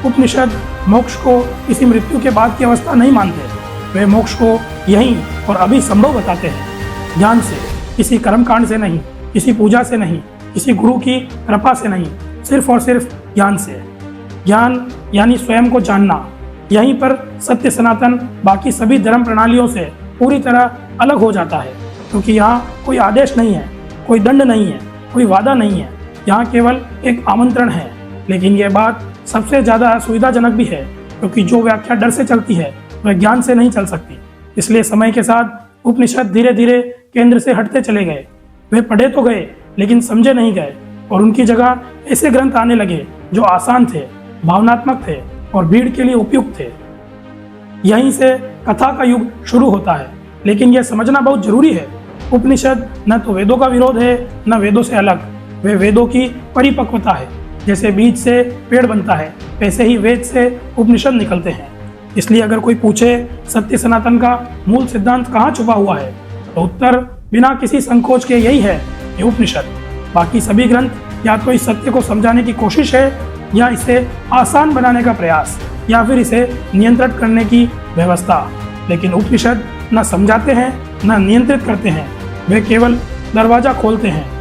उपनिषद मोक्ष को किसी मृत्यु के बाद की अवस्था नहीं मानते। वे मोक्ष को यहीं और अभी संभव बताते हैं, ज्ञान से, किसी कर्मकांड से नहीं, किसी पूजा से नहीं, किसी गुरु की कृपा से नहीं, सिर्फ और सिर्फ ज्ञान से। ज्ञान यानी स्वयं को जानना। यहीं पर सत्य सनातन बाकी सभी धर्म प्रणालियों से पूरी तरह अलग हो जाता है, क्योंकि यहाँ कोई आदेश नहीं है, कोई दंड नहीं है, कोई वादा नहीं है। यहाँ केवल एक आमंत्रण है। लेकिन यह बात सबसे ज़्यादा सुविधाजनक भी है, क्योंकि जो व्याख्या डर से चलती है वह ज्ञान से नहीं चल सकती। इसलिए समय के साथ उपनिषद धीरे धीरे केंद्र से हटते चले गए। वे पढ़े तो गए लेकिन समझे नहीं गए, और उनकी जगह ऐसे ग्रंथ आने लगे जो आसान थे, भावनात्मक थे और भीड़ के लिए उपयुक्त थे। यहीं से कथा का युग शुरू होता है। लेकिन यह समझना बहुत जरूरी है, उपनिषद न तो वेदों का विरोध है, न वेदों से अलग। वे वेदों की परिपक्वता है। जैसे बीज से पेड़ बनता है, वैसे ही वेद से उपनिषद निकलते हैं। इसलिए अगर कोई पूछे सत्य सनातन का मूल सिद्धांत कहाँ छुपा हुआ है, तो उत्तर बिना किसी संकोच के यही है कि उपनिषद। बाकी सभी ग्रंथ या तो इस सत्य को समझाने की कोशिश है, या इसे आसान बनाने का प्रयास, या फिर इसे नियंत्रित करने की व्यवस्था। लेकिन उपनिषद न समझाते हैं न नियंत्रित करते हैं, वे केवल दरवाजा खोलते हैं